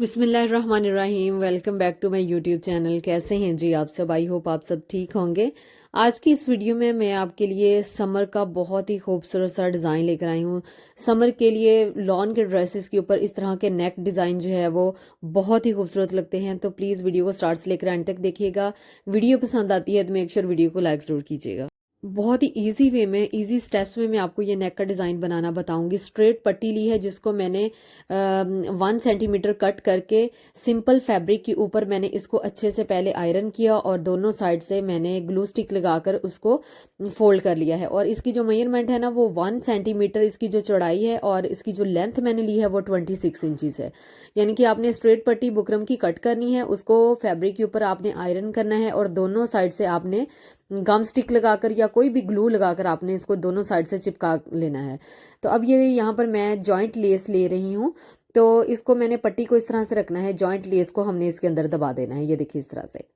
बिस्मिल्लाहिर्रहमानिर्रहीम। Welcome back to my YouTube channel. कैसे हैं जी आप सब? आई होप आप सब ठीक होंगे। आज की इस वीडियो में मैं आपके लिए समर का बहुत ही खूबसूरत सा डिज़ाइन लेकर आई हूँ। समर के लिए लॉन के ड्रेसेस के ऊपर इस तरह के नेक डिज़ाइन जो है वो बहुत ही खूबसूरत लगते हैं। तो प्लीज़ वीडियो को स्टार्ट से लेकर एंड तक देखिएगा। वीडियो पसंद आती है तो मेक श्योर वीडियो को लाइक ज़रूर कीजिएगा। बहुत ही इजी वे में, इजी स्टेप्स में मैं आपको ये नेक का डिज़ाइन बनाना बताऊंगी। स्ट्रेट पट्टी ली है जिसको मैंने 1 सेंटीमीटर कट करके सिंपल फैब्रिक के ऊपर मैंने इसको अच्छे से पहले आयरन किया और दोनों साइड से मैंने ग्लू स्टिक लगाकर उसको फोल्ड कर लिया है। और इसकी जो मेजरमेंट है ना वो 1 सेंटीमीटर इसकी जो चौड़ाई है और इसकी जो लेंथ मैंने ली है वो 26 इंचज़ है। यानी कि आपने स्ट्रेट पट्टी बुकरम की कट करनी है, उसको फैब्रिक के ऊपर आपने आयरन करना है और दोनों साइड से आपने गम स्टिक लगाकर या कोई भी ग्लू लगाकर आपने इसको दोनों साइड से चिपका लेना है। तो अब ये यहाँ पर मैं जॉइंट लेस ले रही हूँ। तो इसको मैंने पट्टी को इस तरह से रखना है, जॉइंट लेस को हमने इसके अंदर दबा देना है। ये देखिए इस तरह से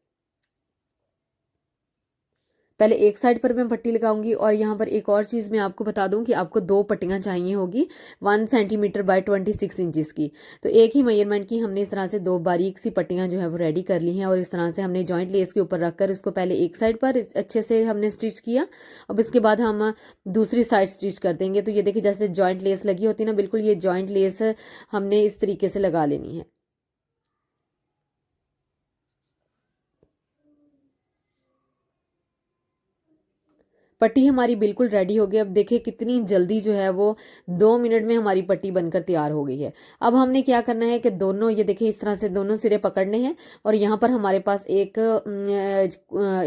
पहले एक साइड पर मैं पट्टी लगाऊंगी। और यहाँ पर एक और चीज़ मैं आपको बता दूं कि आपको 2 पट्टियाँ चाहिए होगी 1 सेंटीमीटर बाय 26 इंचज़ की। तो एक ही मेजरमेंट की हमने इस तरह से 2 बारीक सी पट्टियाँ जो है वो रेडी कर ली हैं। और इस तरह से हमने जॉइंट लेस के ऊपर रखकर इसको पहले एक साइड पर अच्छे से हमने स्टिच किया। अब इसके बाद हम दूसरी साइड स्टिच कर देंगे। तो ये देखिए जैसे जॉइंट लेस लगी होती है ना, बिल्कुल ये जॉइंट लेस हमने इस तरीके से लगा लेनी है। पट्टी हमारी बिल्कुल रेडी हो गई। अब देखिए कितनी जल्दी जो है वो 2 मिनट में हमारी पट्टी बनकर तैयार हो गई है। अब हमने क्या करना है कि दोनों, ये देखिए इस तरह से दोनों सिरे पकड़ने हैं और यहाँ पर हमारे पास एक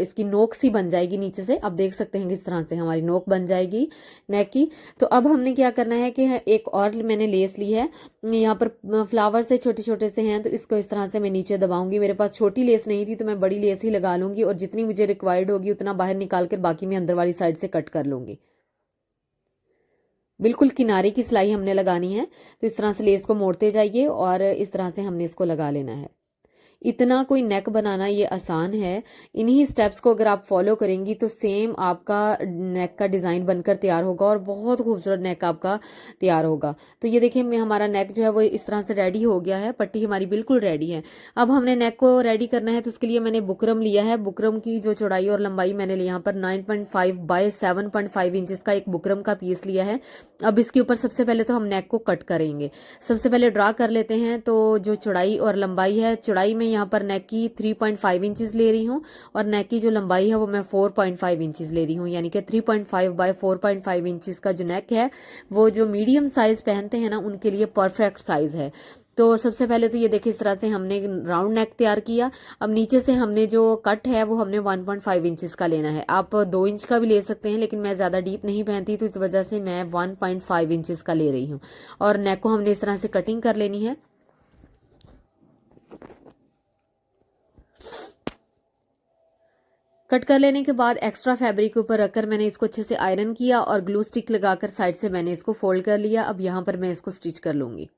इसकी नोक सी बन जाएगी नीचे से। अब देख सकते हैं कि इस तरह से हमारी नोक बन जाएगी नेक की। तो अब हमने क्या करना है कि एक और मैंने लेस ली है, यहाँ पर फ्लावर से छोटे छोटे से हैं तो इसको इस तरह से मैं नीचे दबाऊंगी। मेरे पास छोटी लेस नहीं थी तो मैं बड़ी लेस ही लगा लूंगी और जितनी मुझे रिक्वायर्ड होगी उतना बाहर निकाल कर बाकी मैं अंदर वाली साइड से कट कर लूंगी। बिल्कुल किनारे की सिलाई हमने लगानी है। तो इस तरह से लेस को मोड़ते जाइए और इस तरह से हमने इसको लगा लेना है। इतना कोई नेक बनाना ये आसान है। इन्हीं स्टेप्स को अगर आप फॉलो करेंगी तो सेम आपका नेक का डिज़ाइन बनकर तैयार होगा और बहुत खूबसूरत नेक आपका तैयार होगा। तो ये देखिए मैं, हमारा नेक जो है वो इस तरह से रेडी हो गया है। पट्टी हमारी बिल्कुल रेडी है। अब हमने नेक को रेडी करना है तो उसके लिए मैंने बुकरम लिया है। बुकरम की जो चौड़ाई और लंबाई मैंने यहाँ पर 9.5 बाय 7.5 इंचज़ का एक बुकरम का पीस लिया है। अब इसके ऊपर सबसे पहले तो हम नेक को कट करेंगे। सबसे पहले ड्रा कर लेते हैं। तो जो चौड़ाई और लंबाई है, चौड़ाई में यहाँ पर नेक की 3.5 इंचज़ ले रही हूँ और नेक की जो लंबाई है वो मैं 4.5 इंचज़ ले रही हूँ। यानी कि 3.5 बाय 4.5 इंचज़ का जो नेक है वो जो मीडियम साइज़ पहनते हैं ना उनके लिए परफेक्ट साइज़ है। तो सबसे पहले तो ये देखिए इस तरह से हमने राउंड नेक तैयार किया। अब नीचे से हमने जो कट है वो हमने 1.5 इंचज़ का लेना है। आप 2 इंच का भी ले सकते हैं लेकिन मैं ज़्यादा डीप नहीं पहनती तो इस वजह से मैं 1.5 इंचज़ का ले रही हूँ। और नेक को हमने इस तरह से कटिंग कर लेनी है। कट कर लेने के बाद एक्स्ट्रा फैब्रिक के ऊपर रखकर मैंने इसको अच्छे से आयरन किया और ग्लू स्टिक लगाकर साइड से मैंने इसको फोल्ड कर लिया। अब यहाँ पर मैं इसको स्टिच कर लूँगी।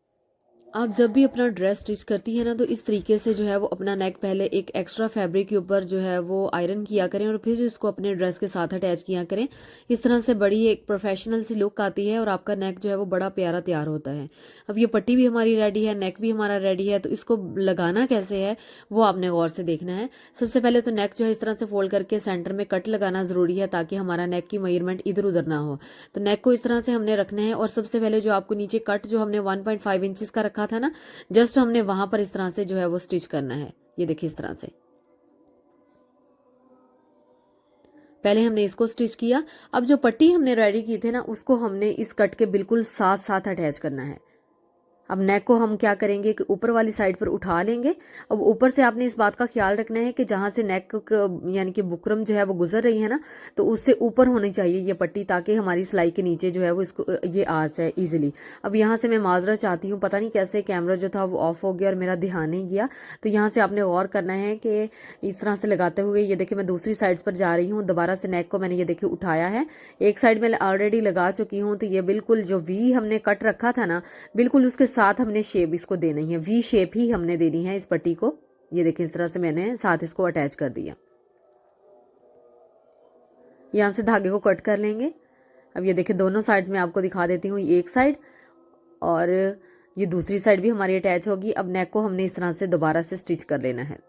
आप जब भी अपना ड्रेस स्टिच करती है ना तो इस तरीके से जो है वो अपना नेक पहले एक एक्स्ट्रा फैब्रिक के ऊपर जो है वो आयरन किया करें और फिर इसको अपने ड्रेस के साथ अटैच किया करें। इस तरह से बड़ी एक प्रोफेशनल सी लुक आती है और आपका नेक जो है वो बड़ा प्यारा तैयार होता है। अब ये पट्टी भी हमारी रेडी है, नेक भी हमारा रेडी है। तो इसको लगाना कैसे है वो आपने गौर से देखना है। सबसे पहले तो नेक जो है इस तरह से फोल्ड करके सेंटर में कट लगाना ज़रूरी है ताकि हमारा नेक की मेजरमेंट इधर उधर ना हो। तो नेक को इस तरह से हमने रखना है और सबसे पहले जो आपको नीचे कट जो हमने 1.5 इंचज़ का रखा था ना, जस्ट हमने वहां पर इस तरह से जो है वो स्टिच करना है। ये देखिए इस तरह से पहले हमने इसको स्टिच किया। अब जो पट्टी हमने रेडी की थी ना उसको हमने इस कट के बिल्कुल साथ साथ अटैच करना है। अब नेक को हम क्या करेंगे कि ऊपर वाली साइड पर उठा लेंगे। अब ऊपर से आपने इस बात का ख्याल रखना है कि जहाँ से नेक यानी कि बुकरम जो है वो गुजर रही है ना तो उससे ऊपर होनी चाहिए ये पट्टी ताकि हमारी सिलाई के नीचे जो है वो इसको ये आ जाए ईजिली। अब यहाँ से मैं माजरा चाहती हूँ, पता नहीं कैसे कैमरा जो था वो ऑफ हो गया और मेरा ध्यान नहीं गया। तो यहाँ से आपने गौर करना है कि इस तरह से लगाते हुए ये देखिए मैं दूसरी साइड पर जा रही हूँ। दोबारा से नेक को मैंने ये देखिए उठाया है, एक साइड में ऑलरेडी लगा चुकी हूँ। तो ये बिल्कुल जो वी हमने कट रखा था ना बिल्कुल उसके साथ हमने शेप इसको देनी है, वी शेप ही हमने देनी है इस पट्टी को। ये देखिए इस तरह से मैंने साथ इसको अटैच कर दिया। यहाँ से धागे को कट कर लेंगे। अब ये देखिए दोनों साइड्स में आपको दिखा देती हूँ, एक साइड और ये दूसरी साइड भी हमारी अटैच होगी। अब नेक को हमने इस तरह से दोबारा से स्टिच कर लेना है।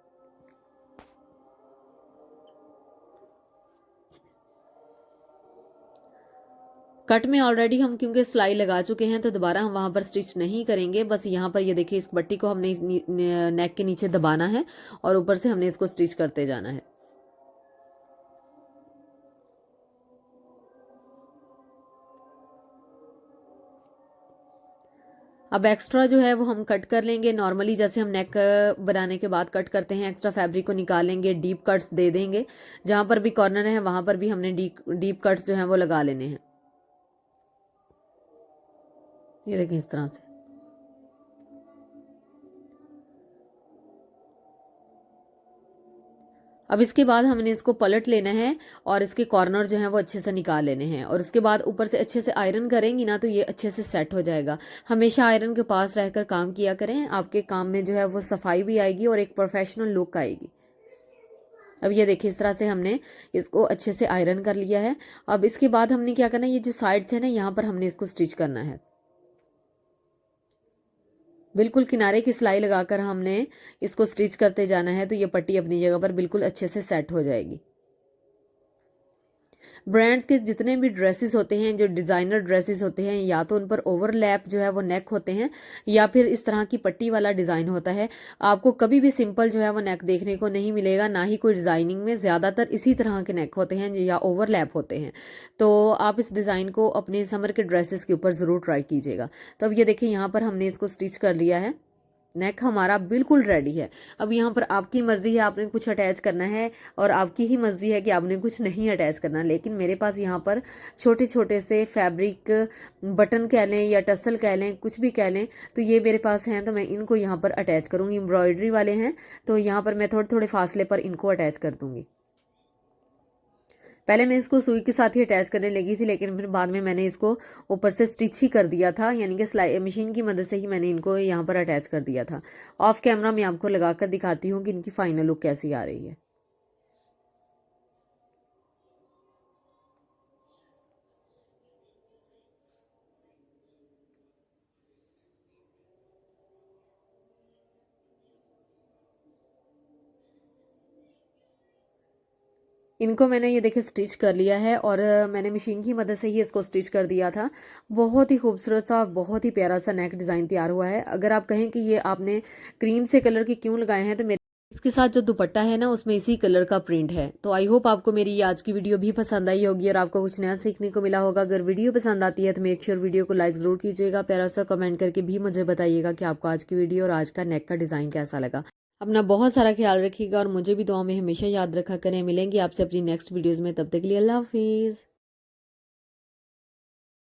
कट में ऑलरेडी हम क्योंकि सिलाई लगा चुके हैं तो दोबारा हम वहां पर स्टिच नहीं करेंगे। बस यहाँ पर ये देखिए, इस पट्टी को हमने नेक के नीचे दबाना है और ऊपर से हमने इसको स्टिच करते जाना है। अब एक्स्ट्रा जो है वो हम कट कर लेंगे। नॉर्मली जैसे हम नेक बनाने के बाद कट करते हैं, एक्स्ट्रा फैब्रिक को निकालेंगे, डीप कट्स दे देंगे। जहां पर भी कॉर्नर है वहां पर भी हमने डीप कट्स जो हैं वो लगा लेने हैं। ये देखें इस तरह से। अब इसके बाद हमने इसको पलट लेना है और इसके कॉर्नर जो हैं वो अच्छे से निकाल लेने हैं और उसके बाद ऊपर से अच्छे से आयरन करेंगी ना तो ये अच्छे से सेट हो जाएगा। हमेशा आयरन के पास रहकर काम किया करें, आपके काम में जो है वो सफाई भी आएगी और एक प्रोफेशनल लुक आएगी। अब ये देखिए, इस तरह से हमने इसको अच्छे से आयरन कर लिया है। अब इसके बाद हमने क्या करना है, ये जो साइड्स है ना, यहाँ पर हमने इसको स्टिच करना है। बिल्कुल किनारे की सिलाई लगाकर हमने इसको स्टिच करते जाना है तो ये पट्टी अपनी जगह पर बिल्कुल अच्छे से सेट हो जाएगी। ब्रांड्स के जितने भी ड्रेसेस होते हैं, जो डिज़ाइनर ड्रेसेस होते हैं, या तो उन पर ओवरलैप जो है वो नेक होते हैं या फिर इस तरह की पट्टी वाला डिज़ाइन होता है। आपको कभी भी सिंपल जो है वो नेक देखने को नहीं मिलेगा, ना ही कोई डिज़ाइनिंग में। ज़्यादातर इसी तरह के नेक होते हैं या ओवरलैप होते हैं। तो आप इस डिज़ाइन को अपने समर के ड्रेसेस के ऊपर ज़रूर ट्राई कीजिएगा। तो अब ये देखिए, यहाँ पर हमने इसको स्टिच कर लिया है। नेक हमारा बिल्कुल रेडी है। अब यहाँ पर आपकी मर्जी है, आपने कुछ अटैच करना है और आपकी ही मर्जी है कि आपने कुछ नहीं अटैच करना। लेकिन मेरे पास यहाँ पर छोटे छोटे से फैब्रिक बटन कह लें या टसल कह लें, कुछ भी कह लें, तो ये मेरे पास हैं तो मैं इनको यहाँ पर अटैच करूँगी। एम्ब्रॉयडरी वाले हैं तो यहाँ पर मैं थोड़े थोड़े फासले पर इनको अटैच कर दूँगी। पहले मैं इसको सुई के साथ ही अटैच करने लगी थी, लेकिन फिर बाद में मैंने इसको ऊपर से स्टिच ही कर दिया था, यानी कि सिलाई मशीन की मदद से ही मैंने इनको यहाँ पर अटैच कर दिया था। ऑफ कैमरा मैं आपको लगाकर दिखाती हूँ कि इनकी फाइनल लुक कैसी आ रही है। इनको मैंने ये देखिए स्टिच कर लिया है और मैंने मशीन की मदद से ही इसको स्टिच कर दिया था। बहुत ही खूबसूरत सा, बहुत ही प्यारा सा नेक डिज़ाइन तैयार हुआ है। अगर आप कहें कि ये आपने क्रीम से कलर की क्यों लगाए हैं, तो मेरे इसके साथ जो दुपट्टा है ना उसमें इसी कलर का प्रिंट है। तो आई होप आपको मेरी आज की वीडियो भी पसंद आई होगी और आपको कुछ नया सीखने को मिला होगा। अगर वीडियो पसंद आती है तो मेक श्योर वीडियो को लाइक ज़रूर कीजिएगा। प्यारा सा कमेंट करके भी मुझे बताइएगा कि आपको आज की वीडियो और आज का नेक का डिज़ाइन कैसा लगा। अपना बहुत सारा ख्याल रखिएगा और मुझे भी दुआ में हमेशा याद रखा करें। मिलेंगे आपसे अपनी नेक्स्ट वीडियोज़ में, तब तक के लिए अल्लाह हाफिज़।